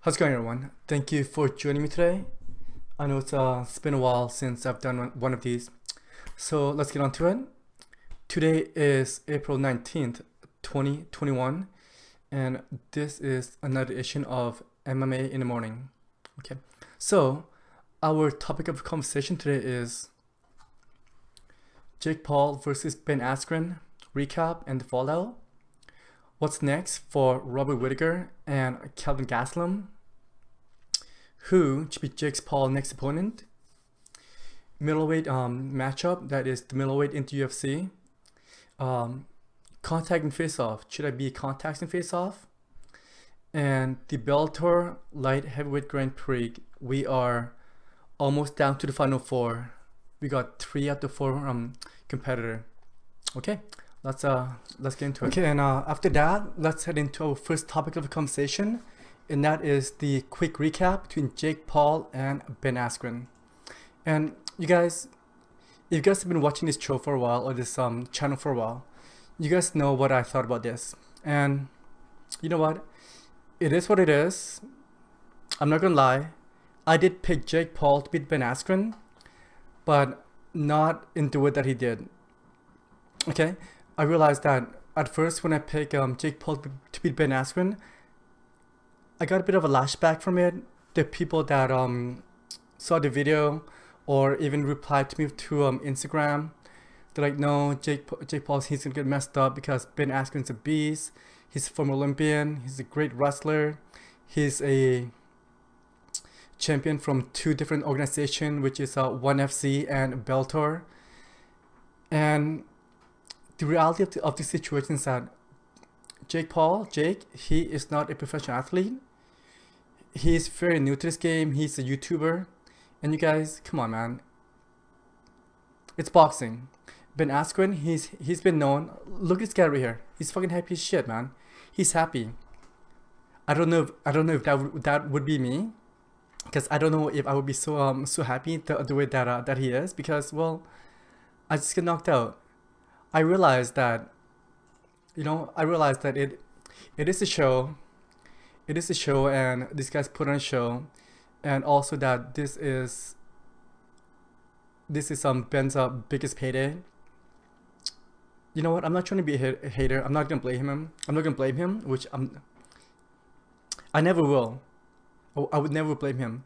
How's it going, everyone? Thank you for joining me today. I know it's been a while since I've done one of these, so let's get on to it. Today is April 19th, 2021, and this is another edition of MMA in the morning. Okay, so our topic of conversation today is Jake Paul versus Ben Askren recap and the fallout. What's next for Robert Whittaker and Kelvin Gastelum? Who should be Jake Paul's next opponent? Middleweight matchup, that is the middleweight into UFC. Contact and face-off. Should I be contacts and face-off? And the Bellator light heavyweight Grand Prix. We are almost down to the final four. We got 3 out of 4 competitor. Okay, let's get into it. Okay, and after that, let's head into our first topic of the conversation, and that is the quick recap between Jake Paul and Ben Askren. And you guys, if you guys have been watching this show for a while, or this channel for a while, you guys know what I thought about this. And you know what? It is what it is. I'm not gonna lie. I did pick Jake Paul to beat Ben Askren, but not in the way that he did. Okay, I realized that at first when I picked Jake Paul to beat Ben Askren, I got a bit of a lashback from it. The people that saw the video or even replied to me to Instagram, they're like, no, Jake Paul, he's gonna get messed up because Ben Askren's a beast. He's a former Olympian. He's a great wrestler. He's a champion from 2 different organizations, which is ONE FC and Bellator. And the reality of the situation is that Jake, he is not a professional athlete. He's very new to this game. He's a YouTuber. And you guys, come on, man. It's boxing. Ben Askren, he's been known. Look at this guy right here. He's fucking happy as shit, man. He's happy. I don't know if that would be me, because I don't know if I would be so happy the way that he is, because, well, I just get knocked out. I realized that it is a show. It is a show, and these guys put on a show, and also that this is Ben's biggest payday. You know what? I'm not trying to be a hater. I'm not gonna blame him. Which I never will. I would never blame him.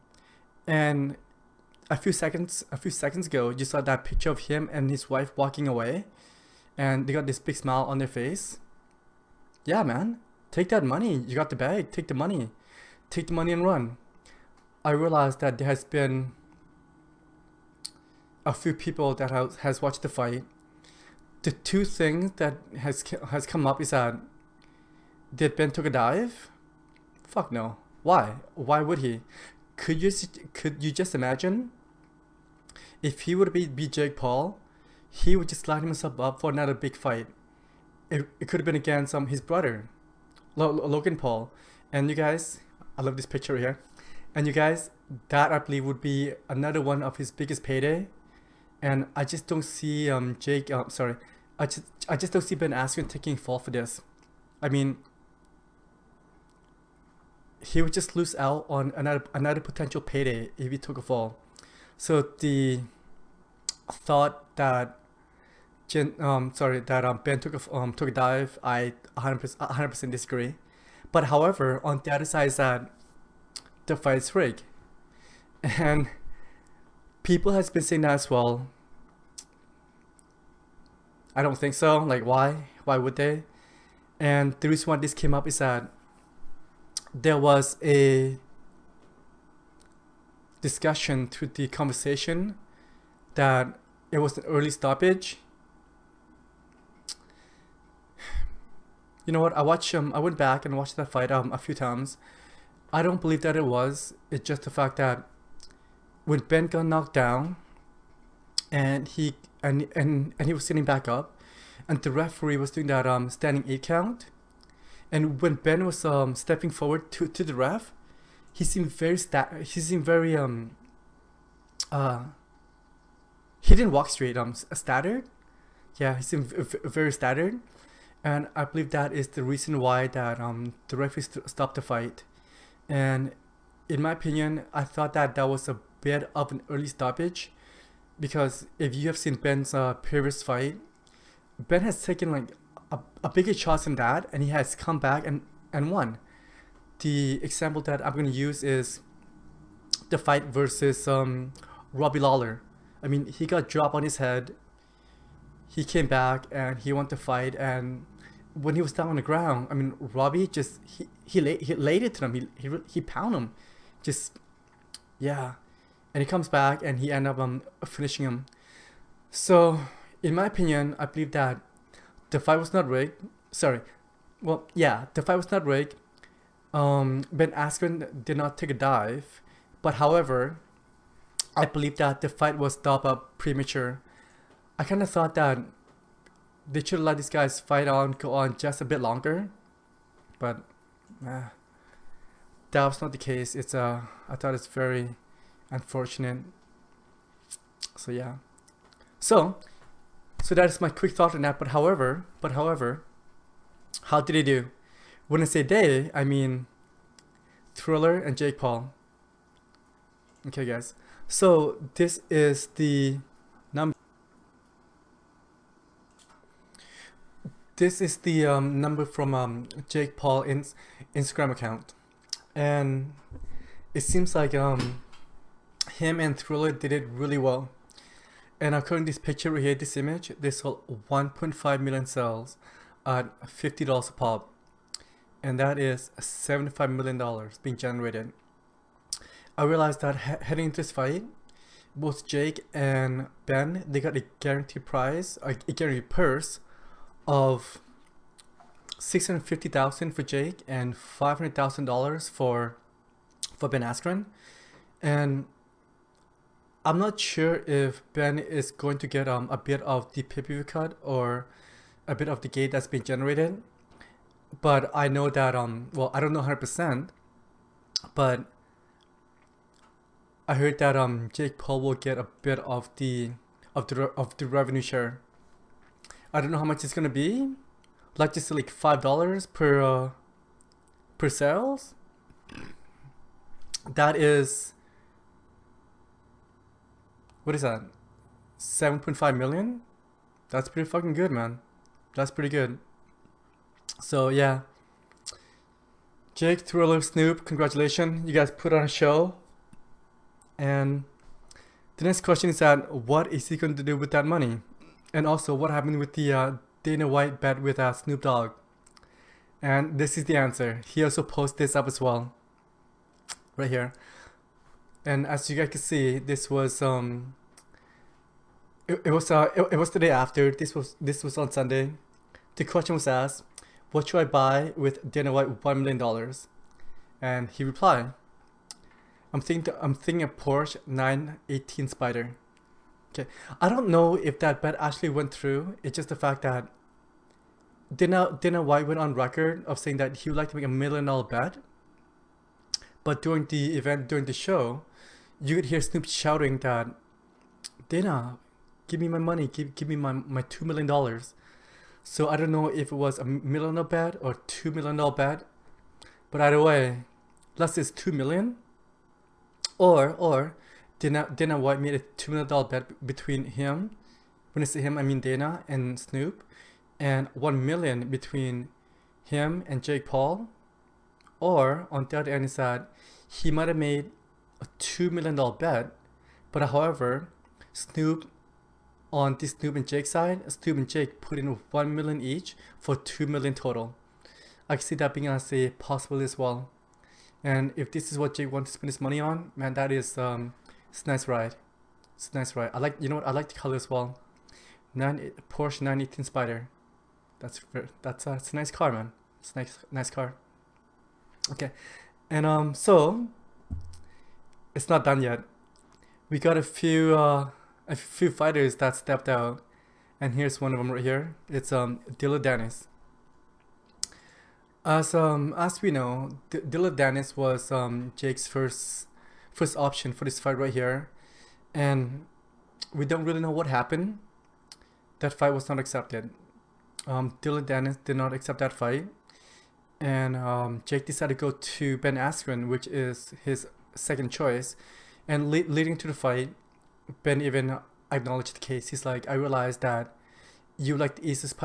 And a few seconds ago, you saw that picture of him and his wife walking away, and they got this big smile on their face. Yeah, man, take that money. You got the bag. Take the money and run. I realized that there has been a few people that has watched the fight. The 2 things that has come up is that, did Ben took a dive? Fuck no. Why? Why would he? Could you just imagine if he would be Jake Paul? He would just line himself up for another big fight. It could have been against his brother, Logan Paul. And you guys, I love this picture right here. And you guys, that I believe would be another one of his biggest payday. And I just don't see I just don't see Ben Askren taking fall for this. I mean, he would just lose out on another potential payday if he took a fall. So the thought that Ben took a dive, I 100% disagree. But however, on the other side is that the fight is rigged, and people has been saying that as well. I don't think so. Like, why would they? And the reason why this came up is that there was a discussion through the conversation that it was an early stoppage. You know what? I went back and watched that fight a few times. I don't believe that it was. It's just the fact that when Ben got knocked down, and he was sitting back up, and the referee was doing that standing 8 count, and when Ben was stepping forward to the ref, he seemed very he didn't walk straight. Stuttered. Yeah, he seemed very stuttered, and I believe that is the reason why that the referee stopped the fight. And in my opinion, I thought that that was a bit of an early stoppage, because if you have seen Ben's previous fight, Ben has taken like a bigger shot than that, and he has come back and won. The example that I'm gonna use is the fight versus Robbie Lawler. I mean, he got dropped on his head. He came back and he won the fight, and when he was down on the ground, I mean, Robbie just he laid it to him. He pounded him, just yeah, and he comes back and he ended up finishing him. So, in my opinion, I believe that the fight was not rigged. Sorry, well, yeah, the fight was not rigged. Ben Askren did not take a dive, but however, I believe that the fight was stopped up premature. I kind of thought that they should let these guys go on just a bit longer, but that was not the case. I thought it's very unfortunate. So yeah, so that is my quick thought on that. But however, how did he do? When I say they, I mean Triller and Jake Paul. Okay, guys. So this is the number. This is the number from Jake Paul Instagram account, and it seems like him and Triller did it really well. And according to this picture right here, this image, they sold 1.5 million cells at $50 a pop, and that is $75 million being generated. I realized that heading into this fight, both Jake and Ben, they got a guaranteed prize, a guaranteed purse of $650,000 for Jake and $500,000 for Ben Askren. And I'm not sure if Ben is going to get a bit of the pay-per-view cut or a bit of the gate that's been generated, but I know that well, I don't know 100%, but I heard that Jake Paul will get a bit of the revenue share. I don't know how much it's gonna be, like just like $5 per sales. That is, what is that? 7.5 million? That's pretty fucking good, man. That's pretty good. So yeah, Jake, Triller, Snoop, congratulations. You guys put on a show. And the next question is that what is he going to do with that money? And also, what happened with the Dana White bet with Snoop Dogg? And this is the answer. He also posted this up as well, right here. And as you guys can see, this was it was the day after. This was on Sunday. The question was asked, "What should I buy with Dana White $1 million?" And he replied, I'm thinking a Porsche 918 Spider. Okay, I don't know if that bet actually went through. It's just the fact that Dana White went on record of saying that he would like to make $1 million bet. But during the event, during the show, you could hear Snoop shouting that, "Dana, give me my money, give me my $2 million. So I don't know if it was $1 million bet or $2 million bet. But either way, let's say it's $2 million. Or Dana White made a $2 million bet between him, when I say him I mean Dana and Snoop, and $1 million between him and Jake Paul. Or on the other end is that he might have made a $2 million bet, but however, Snoop, on the Snoop and Jake side, Snoop and Jake put in $1 million each for $2 million total. I can see that being as a possibility as well. And if this is what Jake wants to spend his money on, man, that is it's a nice ride. It's a nice ride. I like, you know what, I like the color as well. Porsche 918 Spider. It's a nice car, man. It's a nice car. Okay, and so it's not done yet. We got a few fighters that stepped out, and here's one of them right here. It's Dillon Danis. As we know, Dillon Danis was Jake's first option for this fight right here, and we don't really know what happened. That fight was not accepted. Dillon Danis did not accept that fight, and Jake decided to go to Ben Askren, which is his second choice. And leading to the fight, Ben even acknowledged the case. He's like, I realized that you like the easiest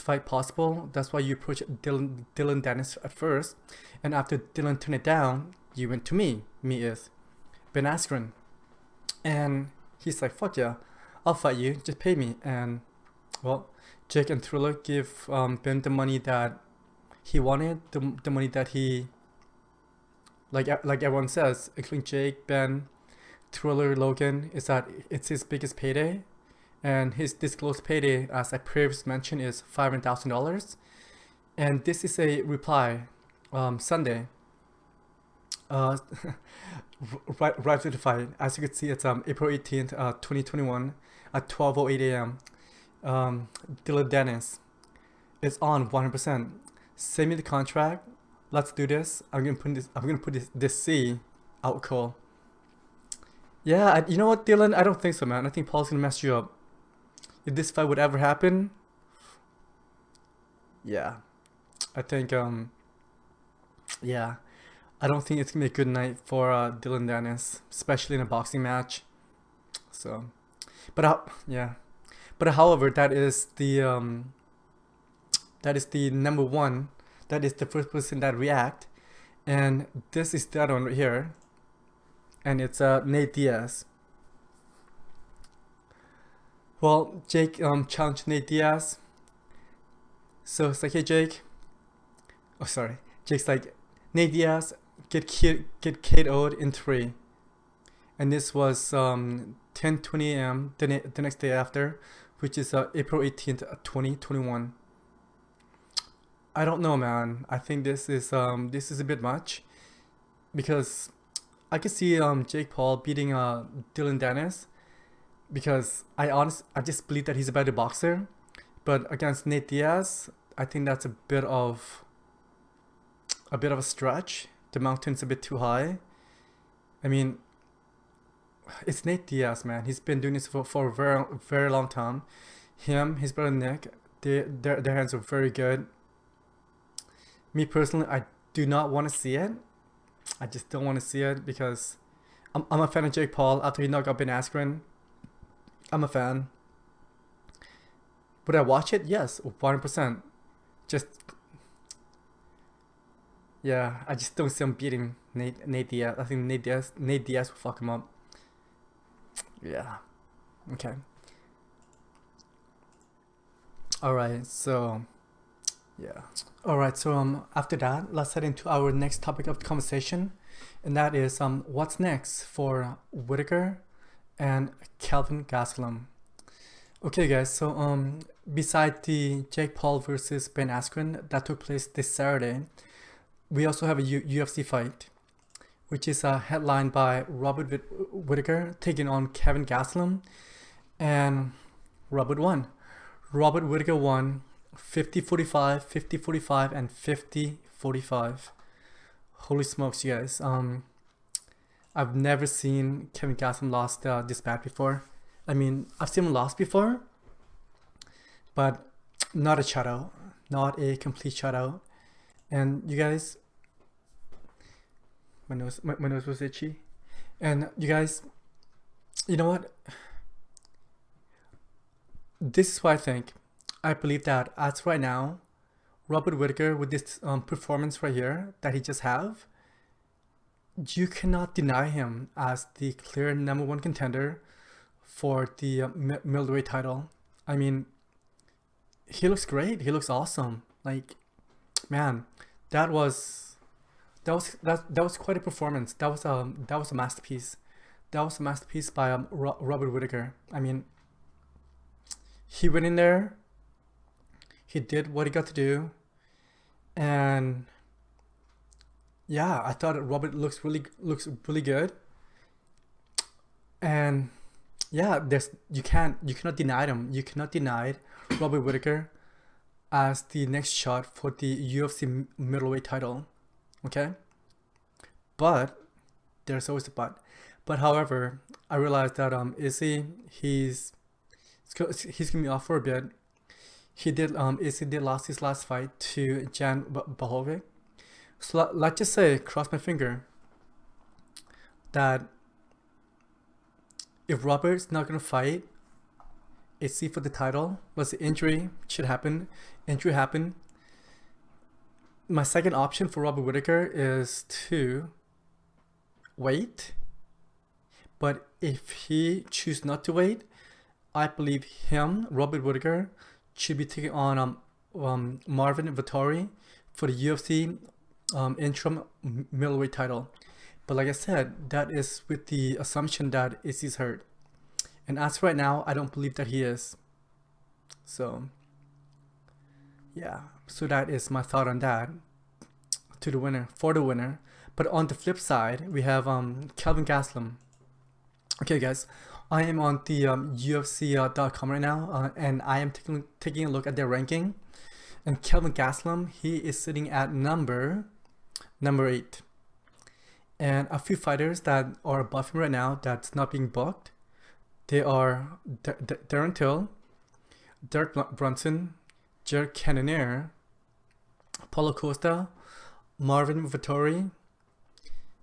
fight possible. That's why you approached Dylan Dennis at first, and after Dylan turned it down, you went to me. Me is Ben Askren, and he's like, fuck yeah, I'll fight you. Just pay me. And well, Jake and Triller give Ben the money that he wanted, the money that he like everyone says, including Jake, Ben, Triller, Logan, is that it's his biggest payday, and his disclosed payday, as I previously mentioned, is $500,000. And this is a reply, Sunday, uh, right to the fight. As you can see, it's April 18th, 2021, at 12:08 a.m. Dylan Dennis is on 100%. Send me the contract. Let's do this. I'm gonna put this C out cold. Yeah, you know what, Dylan? I don't think so, man. I think Paul's gonna mess you up. If this fight would ever happen, yeah, I think yeah, I don't think it's gonna be a good night for Dylan Dennis, especially in a boxing match. So, but yeah, but however, that is the number one. That is the first person that react, and this is the other one right here, and it's Nate Diaz. Well, Jake challenged Nate Diaz. So it's like, hey Jake. Oh sorry. Jake's like, Nate Diaz, get KO'd in 3. And this was 10:20 a.m. the next day after, which is April 18th, 2021. I don't know, man. I think this is a bit much, because I can see Jake Paul beating Dylan Dennis, because I just believe that he's a better boxer. But against Nate Diaz, I think that's a bit of a stretch. The mountain's a bit too high. I mean, it's Nate Diaz, man. He's been doing this for a very very long time. His brother Nick, their hands are very good. Me personally, I do not want to see it. I just don't want to see it, because I'm a fan of Jake Paul. After he knocked out Ben Askren, I'm a fan. Would I watch it? Yes, 100%. Just, yeah, I just don't see him beating Nate Diaz. I think Nate Diaz will fuck him up. Yeah. Okay. Alright, so yeah. Alright, so after that, let's head into our next topic of the conversation, and that is what's next for Whittaker and Kelvin Gastelum. Okay guys, so beside the Jake Paul versus Ben Askren that took place this Saturday, we also have a UFC fight, which is headlined by Robert Whittaker taking on Kelvin Gastelum, and Robert won. Robert Whittaker won 50-45, 50-45, and 50-45. Holy smokes, you guys. I've never seen Kelvin Gastelum lost this bad before. I mean, I've seen him lost before, but not a shutout. Not a complete shutout. And you guys, my nose was itchy. And you guys, you know what? This is what I think. I believe that as right now, Robert Whittaker, with this performance right here that he just have, you cannot deny him as the clear number one contender for the middleweight title. I mean, he looks great. He looks awesome. Like, man, that was quite a performance. That was a masterpiece. That was a masterpiece by Robert Whittaker. I mean, he went in there. He did what he got to do, and yeah, I thought Robert looks really good. And yeah, you cannot deny him. You cannot deny Robert Whittaker as the next shot for the UFC middleweight title. Okay, but there's always a but. But however, I realized that Izzy, he's gonna be off for a bit. Izzy did lost his last fight to Jan Blachowicz. So let's just say, cross my finger, that if Robert's not gonna fight AC for the title, let's say injury should happen, injury happen. My second option for Robert Whittaker is to wait. But if he chooses not to wait, I believe him, Robert Whittaker, should be taking on Marvin Vettori for the UFC interim middleweight title. But like I said, that is with the assumption that Izzy's hurt. And as right now, I don't believe that he is. So, yeah. So that is my thought on that. For the winner. But on the flip side, we have Kelvin Gastelum. Okay, guys. I am on the UFC.com right now, and I am taking a look at their ranking. And Kelvin Gastelum, he is sitting at number 8. And a few fighters that are above him right now that's not being booked, they are Darren Till, Derek Brunson, Jared Cannonier, Paulo Costa, Marvin Vettori,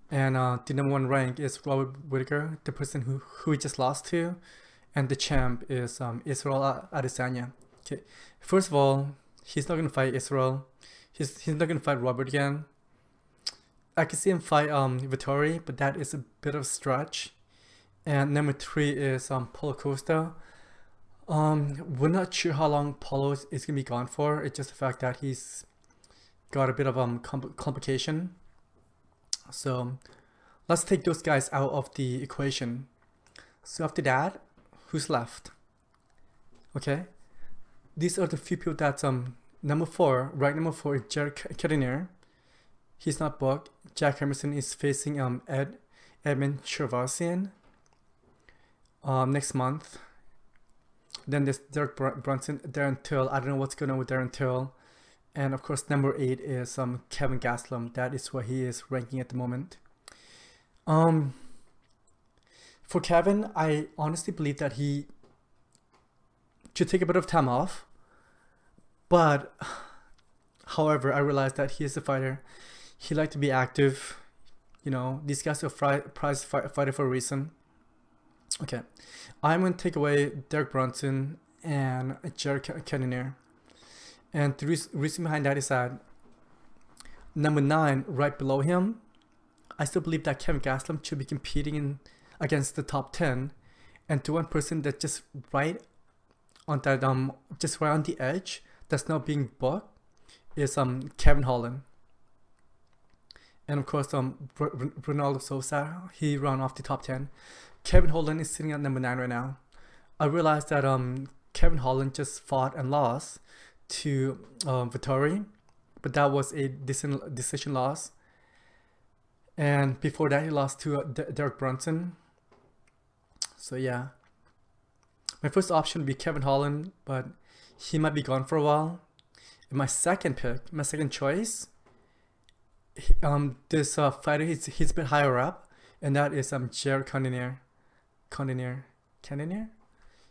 and the number 1 rank is Robert Whittaker, the person who he just lost to, and the champ is Israel Adesanya. Okay, first of all, he's not gonna fight Israel. He's not gonna fight Robert again. I can see him fight Vettori, but that is a bit of a stretch. And number 3 is Paulo Costa. We're not sure how long Paulo is gonna be gone for. It's just the fact that he's got a bit of complication. So let's take those guys out of the equation. So after that, who's left? Okay, these are the few people that's number 4. Rank number 4 is Jared Cannonier. He's not booked. Jack Emerson is facing Edmund Shervasian next month. Then there's Derek Brunson, Darren Till. I don't know what's going on with Darren Till. And of course, number 8 is Kelvin Gastelum. That is where he is ranking at the moment. For Kevin, I honestly believe that he should take a bit of time off. But, however, I realize that he is a fighter. He likes to be active. You know, these guys are prize fighter for a reason. Okay, I'm going to take away Derek Brunson and Jared Cannonier. And the reason behind that is that number 9, right below him, I still believe that Kelvin Gastelum should be competing against the top 10. And to one person that's just right on that just right on the edge, that's not being booked, is Kevin Holland. And of course Ronaldo Sosa, he ran off the top 10. Kevin Holland is sitting at number 9 right now. I realized that Kevin Holland just fought and lost to Vettori, but that was a decision loss. And before that, he lost to Derek Brunson. So yeah, my first option would be Kevin Holland, but he might be gone for a while. And my second choice, this fighter, he's a bit higher up, and that is Jared Cannonier.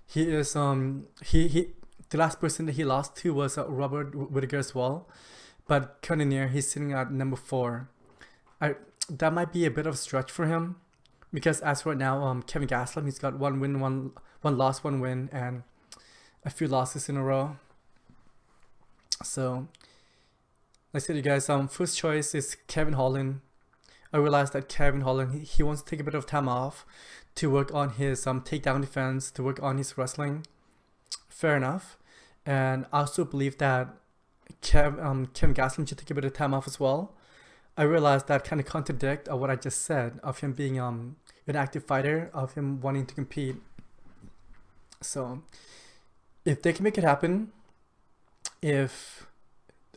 He is the last person that he lost to was Robert Whittaker as well, but Cannonier, he's sitting at number 4. That might be a bit of a stretch for him, because as right now, Kelvin Gastelum, he's got 1 win, 1 loss, 1 win, and a few losses in a row. So, like I said, you guys, first choice is Kevin Holland. I realized that Kevin Holland, he wants to take a bit of time off to work on his takedown defense, to work on his wrestling. Fair enough. And I also believe that Kevin Gastelum should take a bit of time off as well. I realized that kind of contradict what I just said of him being an active fighter, of him wanting to compete. So if they can make it happen, I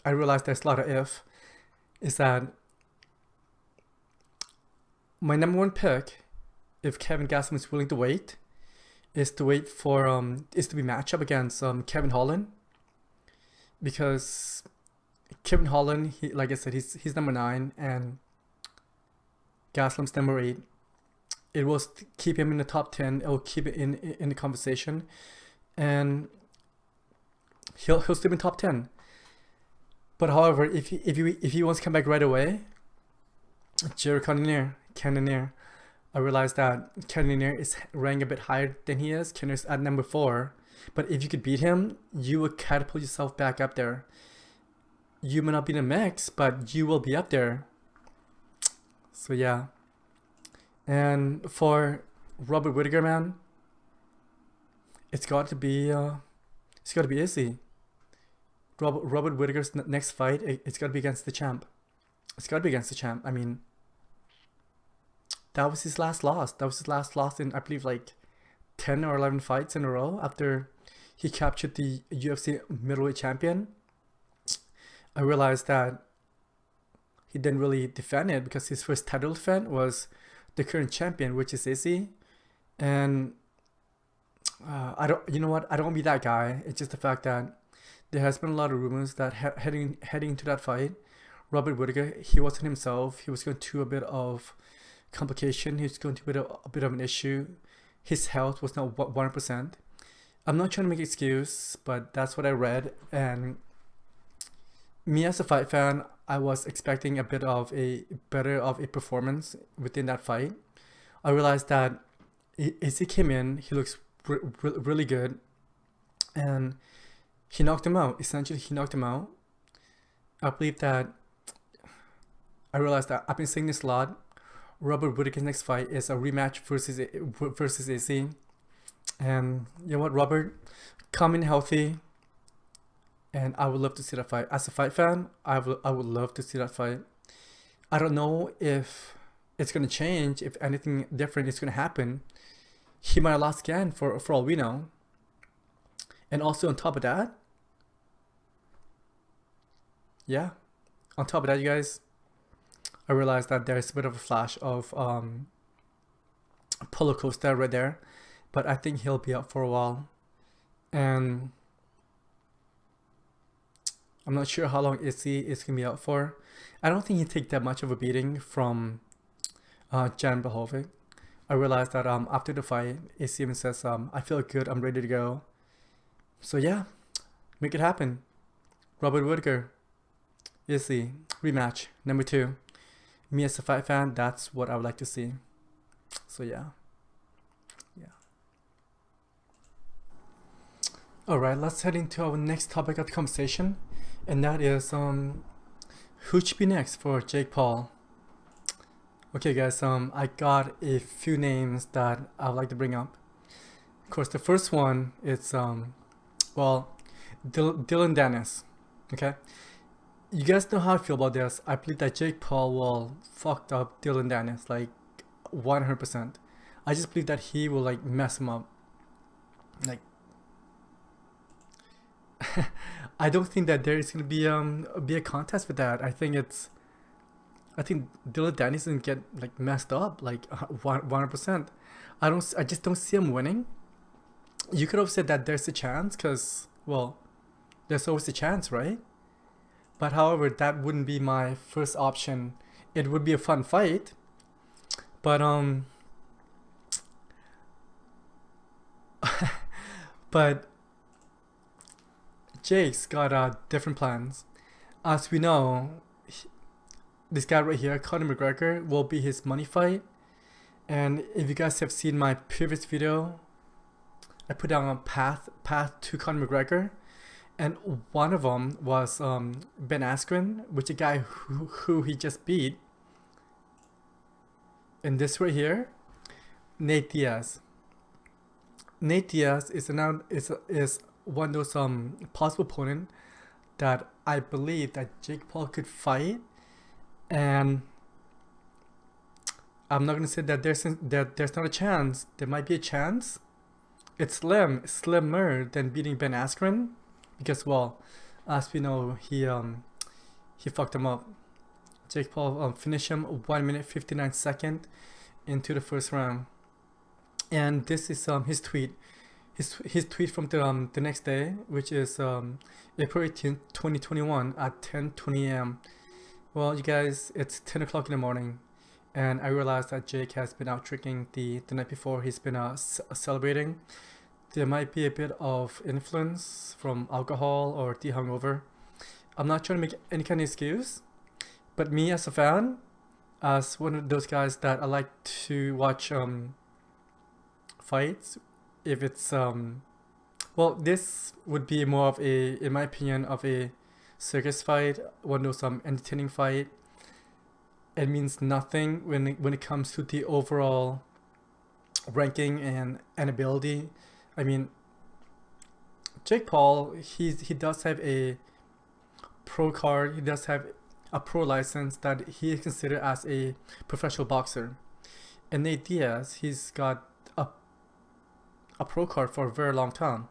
realize there's a lot of is that my number 1 pick, if Kelvin Gastelum is willing to wait, is to be matched up against Kevin Holland, because Kevin Holland, like I said, he's number 9 and Gastelum's number 8. It will keep him in the top 10. It will keep it in the conversation, and he'll still be in top 10. But however, if he wants to come back right away, Jared Cannonier, I realized that Cannonier is ranked a bit higher than he is. Cannonier's at number 4. But if you could beat him, you would catapult yourself back up there. You may not be in the mix, but you will be up there. So yeah. And for Robert Whittaker, man, it's got to be easy. Robert Whittaker's next fight, it's got to be against the champ. It's got to be against the champ. I mean, that was his last loss. That was his last loss in, I believe, like 10 or 11 fights in a row after he captured the UFC middleweight champion. I realized that he didn't really defend it because his first title defense was the current champion, which is Izzy. And I don't want to be that guy. It's just the fact that there has been a lot of rumors that heading into that fight, Robert Whittaker, he wasn't himself. He was going through a bit of complication. He was going through a bit of an issue. His health was not 100%. I'm not trying to make an excuse, but that's what I read. And me as a fight fan, I was expecting a bit of a performance within that fight. I realized that as he came in, he looks really good, and he knocked him out. Essentially, he knocked him out. I believe that I realized that I've been saying this a lot. Robert Whittaker's next fight is a rematch versus AC. And you know what, Robert, come in healthy, and I would love to see that fight. As a fight fan, I would love to see that fight. I don't know if it's gonna change, if anything different is gonna happen. He might have lost again for all we know. And also on top of that, yeah, on top of that, you guys, I realized that there's a bit of a flash of Paulo Costa right there, but I think he'll be out for a while, and I'm not sure how long Izzy is gonna be out for. I don't think he'd take that much of a beating from Jan Blachowicz. I realized that after the fight, Izzy even says, I feel good, I'm ready to go. So yeah, make it happen. Robert Whittaker, Izzy, rematch, number 2. Me as a fight fan, that's what I would like to see. So yeah. Alright, let's head into our next topic of the conversation. And that is, who should be next for Jake Paul? Okay guys, I got a few names that I would like to bring up. Of course, the first one is, Dylan Dennis, okay? You guys know how I feel about this. I believe that Jake Paul will fuck up Dylan Dennis, like 100%. I just believe that he will like mess him up. Like, I don't think that there is gonna be a contest with that. I think Dylan Dennis is gonna get like messed up like 100%. I just don't see him winning. You could have said that there's a chance, because well, there's always a chance, right? But however, that wouldn't be my first option. It would be a fun fight, but but Jake's got different plans. As we know, this guy right here, Conor McGregor, will be his money fight. And if you guys have seen my previous video, I put down a path to Conor McGregor, and one of them was Ben Askren, which a guy who he just beat. And this right here, Nate Diaz. Nate Diaz is one of those possible opponent that I believe that Jake Paul could fight, and I'm not gonna say that there's not a chance. There might be a chance. It's slimmer than beating Ben Askren, because well, as we know, he fucked him up. Jake Paul finished him 1 minute 59 seconds into the first round, and this is his tweet. His tweet from the next day, which is April 18th, 2021 at 10:20 a.m. Well, you guys, it's 10 o'clock in the morning, and I realized that Jake has been out drinking the night before. He's been celebrating. There might be a bit of influence from alcohol or the hungover. I'm not trying to make any kind of excuse, but me as a fan, as one of those guys that I like to watch fights. If it's well, this would be more of a, in my opinion, of a circus fight, one of those entertaining fight. It means nothing when it comes to the overall ranking and ability. I mean, Jake Paul, he does have a pro card. He does have a pro license that he is considered as a professional boxer. And Nate Diaz, he's got a pro card for a very long time.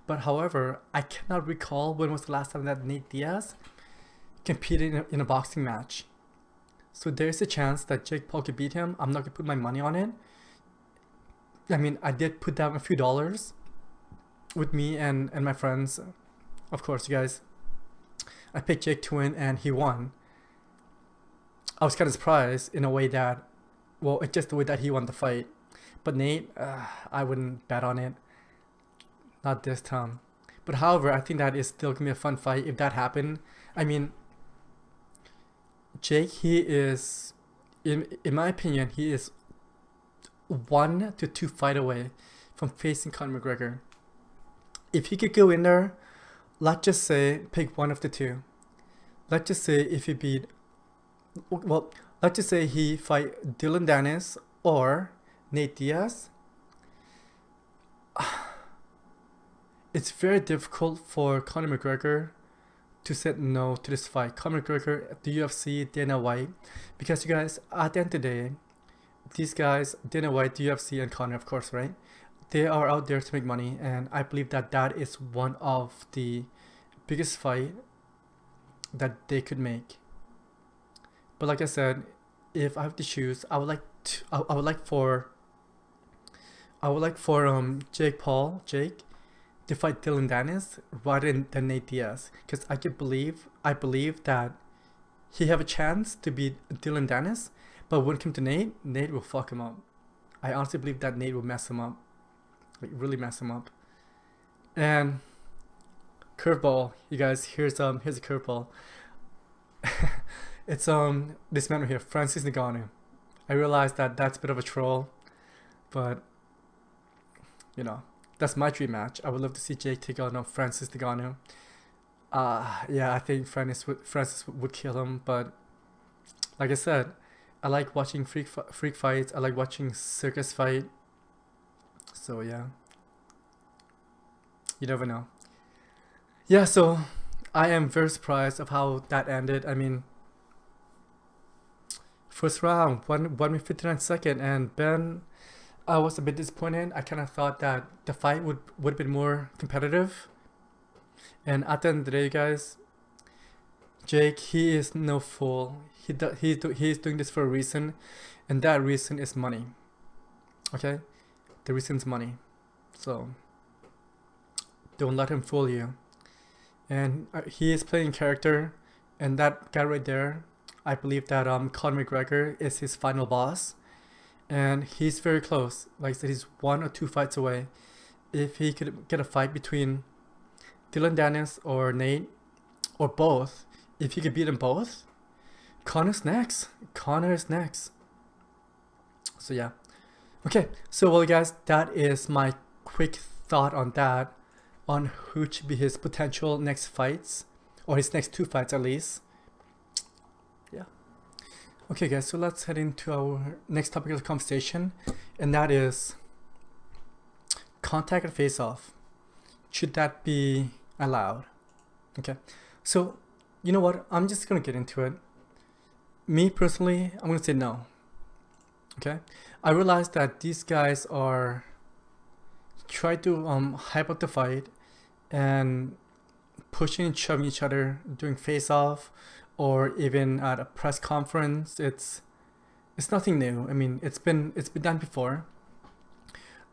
But however, I cannot recall when was the last time that Nate Diaz competed in a boxing match. So there's a chance that Jake Paul could beat him. I'm not gonna put my money on it. I mean, I did put down a few dollars with me and my friends. Of course, you guys. I picked Jake to win and he won. I was kind of surprised in a way that, well, it's just the way that he won the fight. But Nate, I wouldn't bet on it. Not this time. But however, I think that is still gonna be a fun fight if that happened. I mean, Jake, he is, in my opinion, he is 1 to 2 fight away from facing Conor McGregor. If he could go in there, let's just say, pick one of the two. Let's just say if he beat, well, let's just say he fight Dylan Dennis or Nate Diaz. It's very difficult for Conor McGregor to say no to this fight. Conor McGregor, the UFC, Dana White. Because you guys, at the end of the day, these guys, Dana White, the UFC, and Conor, of course, right? They are out there to make money, and I believe that that is one of the biggest fight that they could make. But like I said, if I have to choose, I would like for Jake to fight Dylan Dennis rather than Nate Diaz, because I believe that he have a chance to beat Dylan Dennis, but when it comes to Nate will fuck him up. I honestly believe that Nate will mess him up, like really mess him up. And curveball, you guys, here's a curveball. It's this man right here, Francis Ngannou. I realize that that's a bit of a troll, but you know, that's my dream match. I would love to see Jake take on Francis Ngannou. Yeah, I think Francis would kill him, but like I said, I like watching freak fights. I like watching circus fight. So yeah, you never know. Yeah, so I am very surprised of how that ended. I mean, first round, 1 minute 59 seconds, and Ben, I was a bit disappointed. I kind of thought that the fight would have been more competitive. And at the end of the day, guys, Jake, he is no fool. He's doing this for a reason, and that reason is money. Okay, the reason is money. So don't let him fool you. And he is playing character, and that guy right there, I believe that Conor McGregor is his final boss, and he's very close. Like I said, he's 1 or 2 fights away. If he could get a fight between Dylan Dennis or Nate, or both, if he could beat them both, Conor's next. Conor is next. So yeah. Okay, so well guys, that is my quick thought on that, on who should be his potential next fights, or his next 2 fights at least. Yeah. Okay guys, so let's head into our next topic of the conversation, and that is contact and face off. Should that be allowed? Okay, so you know what, I'm just gonna get into it. Me personally, I'm gonna say no. Okay, I realize that these guys are try to hype up the fight and pushing and shoving each other during face off, or even at a press conference. It's nothing new. I mean, it's been done before.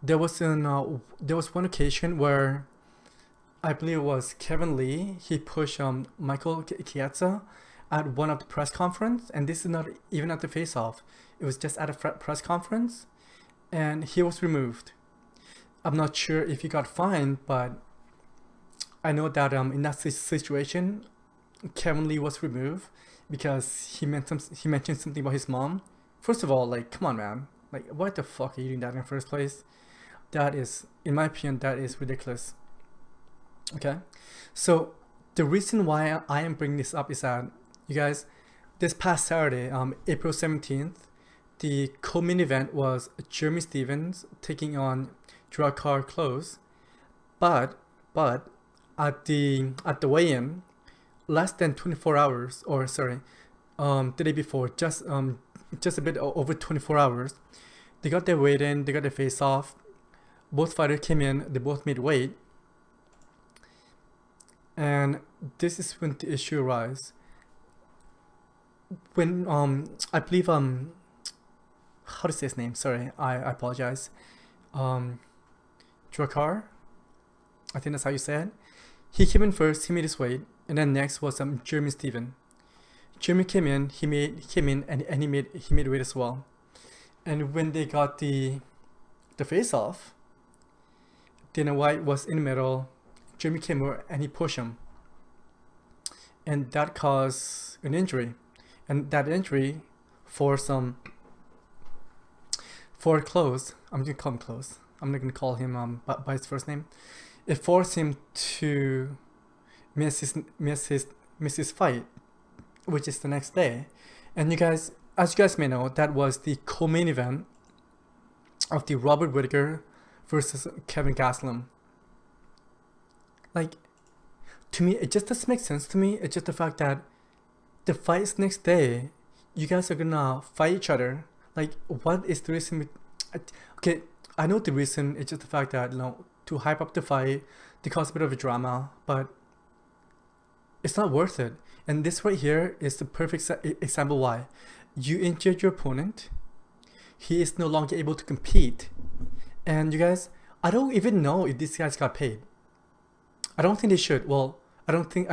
There was one occasion where I believe it was Kevin Lee. He pushed Michael Chiesa at one of the press conference, and this is not even at the face off. It was just at a press conference, and he was removed. I'm not sure if he got fined, but I know that in that situation, Kevin Lee was removed, because he mentioned something about his mom. First of all, like, come on, man. Like, what the fuck are you doing that in the first place? That is, in my opinion, that is ridiculous. Okay, so the reason why I am bringing this up is that, you guys, this past Saturday, April 17th, the co-main event was Jeremy Stephens taking on Whittaker Close, but at the weigh-in, less than 24 hours, or sorry, the day before, just a bit over 24 hours, they got their weight in, they got their face off. Both fighters came in, they both made weight, and this is when the issue arises. When I believe how to say his name? Sorry, I apologize. Whittaker, I think that's how you say it. He came in first, he made his weight, and then next was Jeremy Stephens. Jeremy came in, he made weight as well. And when they got the face off, Dana White was in the middle. Jeremy came over and he pushed him, and that caused an injury. And that injury forced Close. I'm gonna call him Close. I'm not gonna call him by his first name. It forced him to miss his fight, which is the next day. And you guys, as you guys may know, that was the co-main event of the Robert Whittaker versus Kelvin Gastelum. Like, to me, it just doesn't make sense to me. It's just the fact that the fight's next day, you guys are gonna fight each other. Like, what is the reason? Okay, I know the reason. It's just the fact that, to hype up the fight, to cause a bit of a drama, but it's not worth it. And this right here is the perfect example why. You injured your opponent. He is no longer able to compete. And you guys, I don't even know if these guys got paid. I don't think they should. Well, I don't think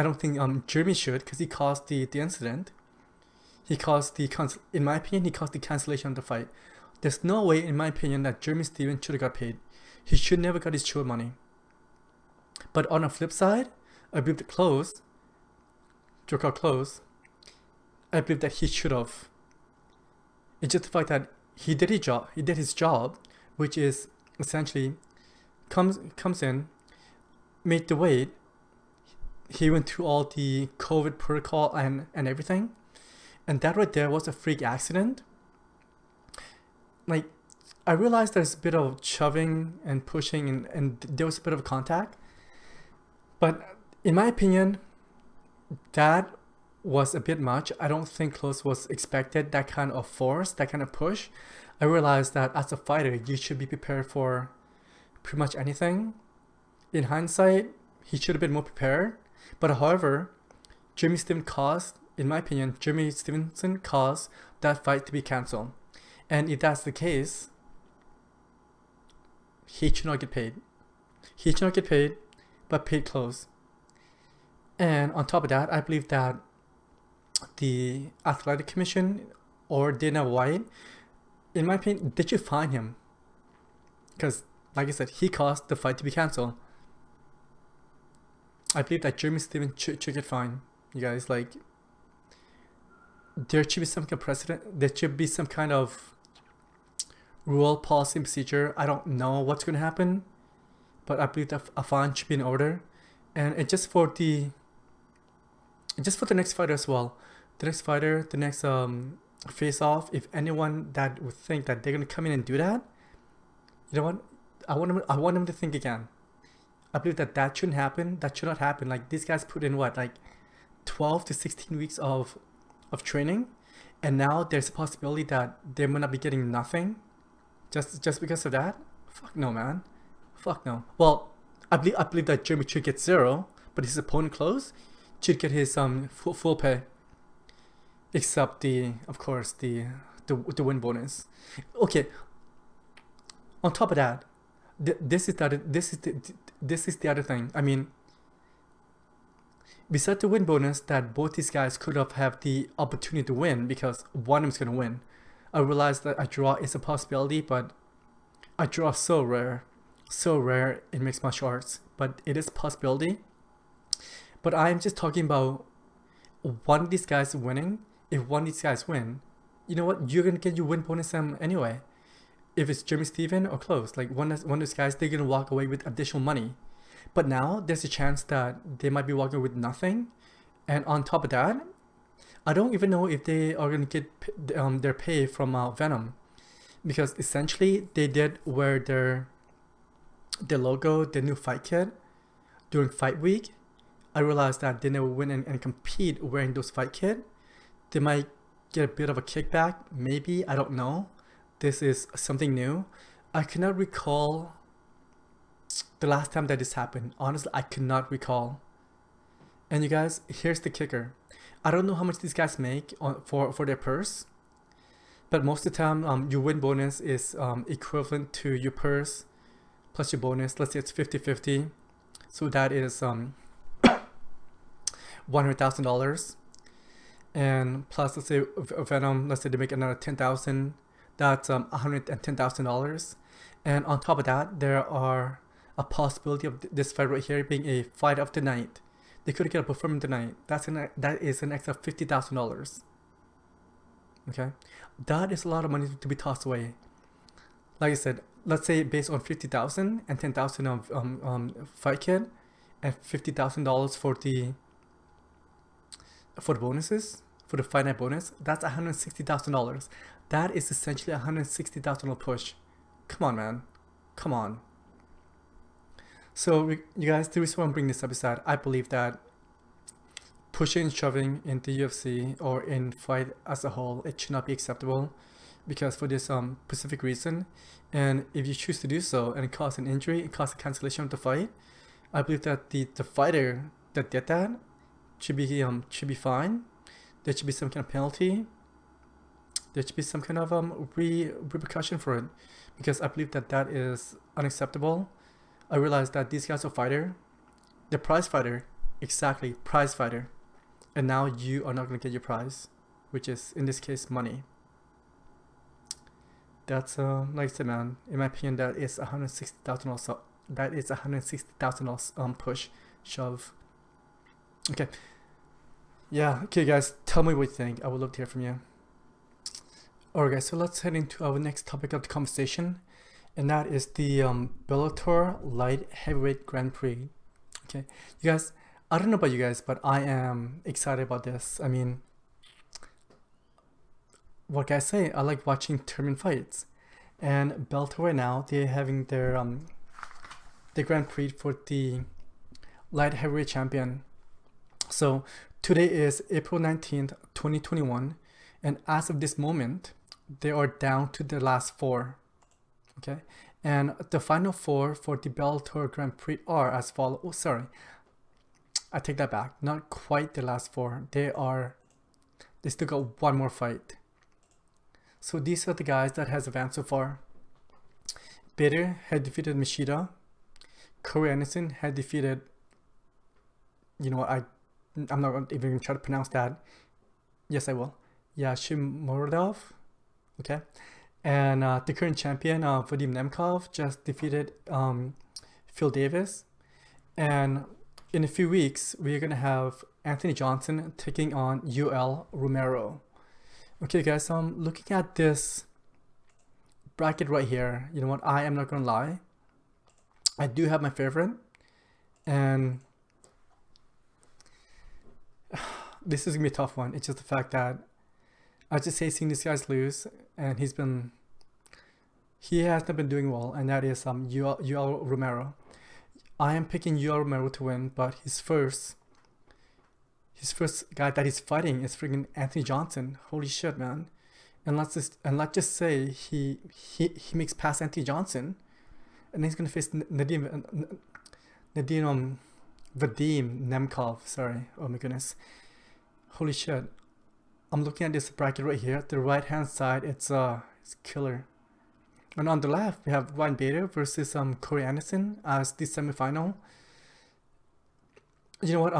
Jeremy should, because he caused the incident. He caused in my opinion, he caused the cancellation of the fight. There's no way, in my opinion, that Jeremy Stephens should have got paid. He should never got his show money. But on the flip side, I believe the Whittaker Close, I believe that he should have. It's just the fact that he did his job, which is essentially comes in, made the weight. He went through all the COVID protocol and everything. And that right there was a freak accident. Like, I realized there's a bit of shoving and pushing and there was a bit of contact. But in my opinion, that was a bit much. I don't think Close was expected that kind of force, that kind of push. I realized that as a fighter, you should be prepared for pretty much anything. In hindsight, he should have been more prepared. But however, Jeremy Stephens caused that fight to be cancelled. And if that's the case, he should not get paid. He should not get paid, but paid Close. And on top of that, I believe that the Athletic Commission or Dana White, in my opinion, they should fine him. Because, like I said, he caused the fight to be cancelled. I believe that Jeremy Stephens should get fined. You guys, like, there should be some kind of precedent. There should be some kind of rule, policy, and procedure. I don't know what's going to happen, but I believe that a fine should be in order. And it's just for the next fighter as well. The next fighter, the next face off. If anyone that would think that they're going to come in and do that, you know what? I want them to think again. I believe that shouldn't happen. That should not happen. Like, these guys put in what, like 12 to 16 weeks of training, and now there's a possibility that they might not be getting nothing just because of that. Fuck no, man. Fuck no. Well, I believe that Jeremy should get 0, but his opponent Close should get his full pay, except of course the win bonus. Okay. On top of that, this is the other thing. I mean, besides the win bonus that both these guys could have the opportunity to win, because one of them's gonna win. I realized that a draw is a possibility, but a draw is so rare in mixed martial arts, but it is a possibility. But I'm just talking about one of these guys winning, if one of these guys win, you know what? You're gonna get your win bonus anyway. If it's Jeremy Steven or close, like one of those guys, they're gonna walk away with additional money. But now there's a chance that they might be walking with nothing, and on top of that, I don't even know if they are gonna get their pay from Venom, because essentially they did wear their logo, their new fight kit during fight week. I realized that they never win and compete wearing those fight kit. They might get a bit of a kickback, maybe, I don't know. This is something new. I cannot recall the last time that this happened. Honestly, I cannot recall. And you guys, here's the kicker. I don't know how much these guys make for their purse, but most of the time, your win bonus is equivalent to your purse plus your bonus. Let's say it's 50-50. So that is $100,000. And plus, let's say Venom, let's say they make another 10,000. That's $110,000. And on top of that, there are a possibility of this fight right here being a fight of the night. They could get a performance tonight. That is an extra $50,000. Okay, that is a lot of money to be tossed away. Like I said, let's say based on 50,000 and 10,000 of fight kit and $50,000 for the bonuses, for the fight night bonus. That's $160,000. That is essentially $160,000 push. Come on, man. Come on. So, you guys, the reason why I'm bringing this up is that I believe that pushing and shoving in the UFC or in fight as a whole, it should not be acceptable, because for this specific reason. And if you choose to do so and it cause an injury, it cause a cancellation of the fight, I believe that the fighter that did that should be fine. There should be some kind of penalty. There should be some kind of repercussion for it, because I believe that is unacceptable. I realize that these guys are fighter, they're prize fighter, exactly, prize fighter, and now you are not going to get your prize, which is in this case money. That's like I said, man, in my opinion, that is $160,000. That is $160,000 push, shove. Okay. Yeah, okay guys, tell me what you think. I would love to hear from you. Alright guys, so let's head into our next topic of the conversation, and that is the Bellator Light Heavyweight Grand Prix. Okay, you guys, I don't know about you guys, but I am excited about this. I mean, what can I say? I like watching tournament fights, and Bellator right now, they're having their Grand Prix for the Light Heavyweight Champion. So today is April 19th, 2021, and as of this moment, they are down to the last four. Okay, and the final four for the Bellator Grand Prix are as follows. Oh, sorry, I take that back. Not quite the last four. They still got one more fight. So these are the guys that has advanced so far. Bader had defeated Machida. Corey Anderson had defeated, you know what, I'm not even going to try to pronounce that. Yes, I will. Yashimorodov. Okay. And the current champion, Vadim Nemkov, just defeated Phil Davis. And in a few weeks, we're going to have Anthony Johnson taking on UL Romero. Okay, guys, so I'm looking at this bracket right here. You know what? I am not going to lie. I do have my favorite. And this is going to be a tough one. It's just the fact that I just say seeing these guys lose, and he has not been doing well, and that is UL Romero. I am picking UL Romero to win, but his first guy that he's fighting is freaking Anthony Johnson. Holy shit, man! And let's just say he makes past Anthony Johnson, and then he's gonna face Vadim Nemkov. Sorry. Oh my goodness. Holy shit. I'm looking at this bracket right here. The right hand side, it's killer. And on the left, we have Ryan Bader versus Corey Anderson as the semifinal. You know what?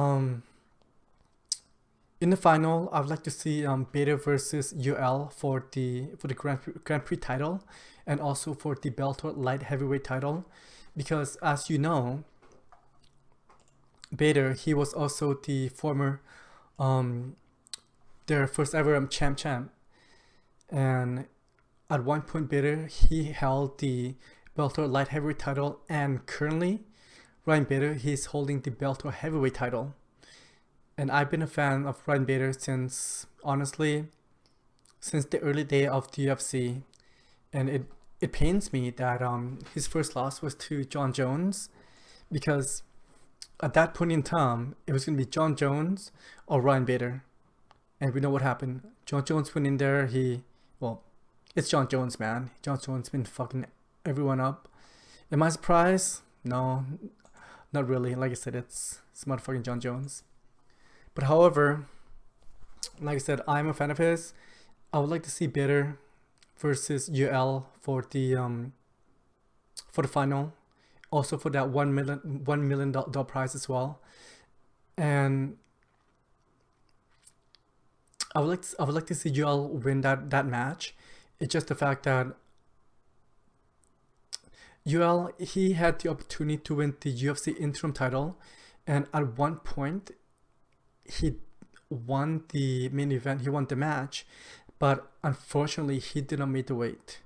In the final, I'd like to see Bader versus UL for the Grand Prix title, and also for the Bellator Light Heavyweight title, because as you know, Bader, he was also the former their first ever champ. And at one point, Bader, he held the Bellator light heavyweight title, and currently, Ryan Bader, he's holding the Bellator heavyweight title. And I've been a fan of Ryan Bader since, honestly, since the early day of the UFC. And it pains me that his first loss was to John Jones, because at that point in time, it was going to be John Jones or Ryan Bader. And we know what happened. John Jones went in there, it's John Jones, man. John Jones been fucking everyone up. Am I surprised? No, not really. Like I said, it's motherfucking John Jones. But however, like I said, I'm a fan of his. I would like to see Bader versus UL for the final, also for that $1 million prize as well. And I would like to see UL win that match. It's just the fact that UL, he had the opportunity to win the UFC interim title, and at one point he won the main event, he won the match, but unfortunately he did not make the weight,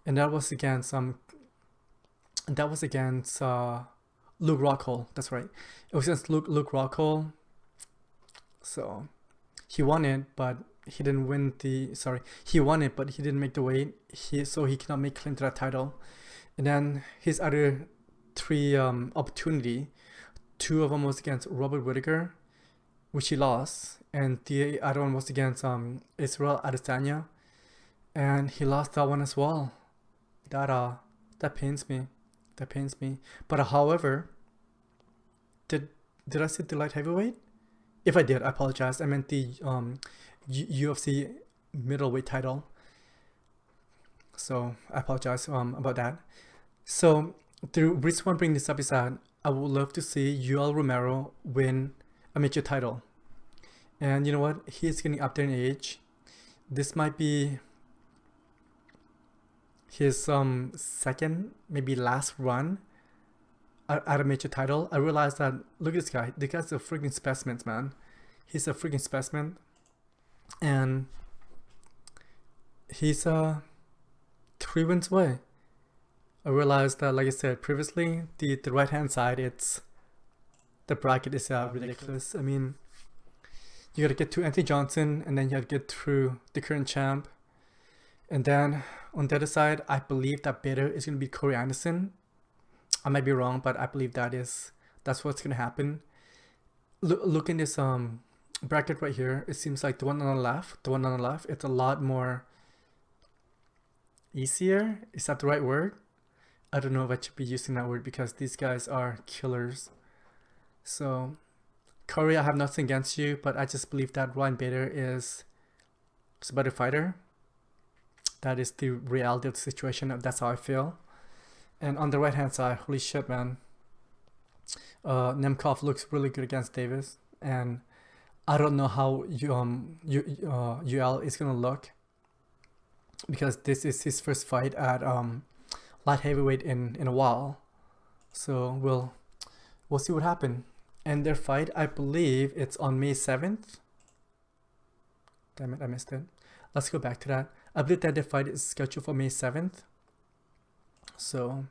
and that was against Luke Rockhold. That's right, it was against Luke Rockhold. So he won it, but he didn't win he won it, but he didn't make the weight, so he cannot make claim to that title. And then his other three opportunity, two of them was against Robert Whittaker, which he lost, and the other one was against Israel Adesanya, and he lost that one as well. That pains me. But however, did I say the light heavyweight? If I did, I apologize. I meant the UFC middleweight title. So I apologize about that. So the reason why I'm bringing this up is that I would love to see Yoel Romero win a major title. And you know what? He's getting up there in age. This might be his second, maybe last run at a major title. I realized that, look at this guy. The guy's a freaking specimen, man. He's a freaking specimen. And he's 3 wins away. I realized that, like I said previously, the right hand side, the bracket is ridiculous. I mean, you gotta get to Anthony Johnson, and then you gotta get through the current champ, and then on the other side, I believe that Bader is gonna be Corey Anderson. I might be wrong, but I believe that's what's gonna happen. Look in this bracket right here. It seems like the one on the left, it's a lot more easier. Is that the right word? I don't know if I should be using that word, because these guys are killers. So Corey, I have nothing against you, but I just believe that Ryan Bader is a better fighter. That is the reality of the situation. That's how I feel. And on the right hand side, holy shit, man, Nemkov looks really good against Davis, and I don't know how UL is gonna look, because this is his first fight at light heavyweight in a while. So we'll see what happens. And their fight, I believe it's on May 7th. Damn it, I missed it. Let's go back to that. I believe that their fight is scheduled for May 7th. So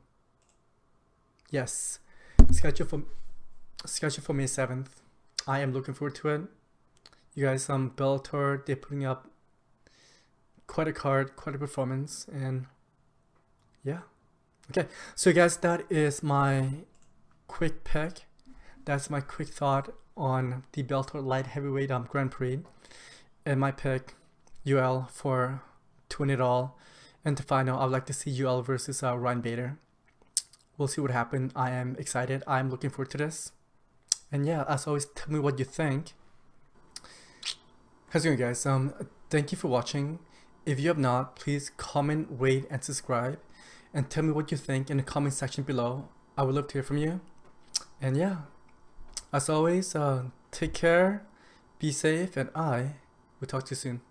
yes, scheduled for May 7th. I am looking forward to it. You guys, Bellator, they're putting up quite a card, quite a performance, and yeah. Okay, so guys, that is my quick pick. That's my quick thought on the Bellator light heavyweight Grand Prix, and my pick, UL to win it all. And the final, I would like to see UL versus Ryan Bader. We'll see what happens. I am excited. I'm looking forward to this. And yeah, as always, tell me what you think. How's it going, guys? Thank you for watching. If you have not, please comment, rate, and subscribe, and tell me what you think in the comment section below. I would love to hear from you. And yeah, as always, take care, be safe, and I will talk to you soon.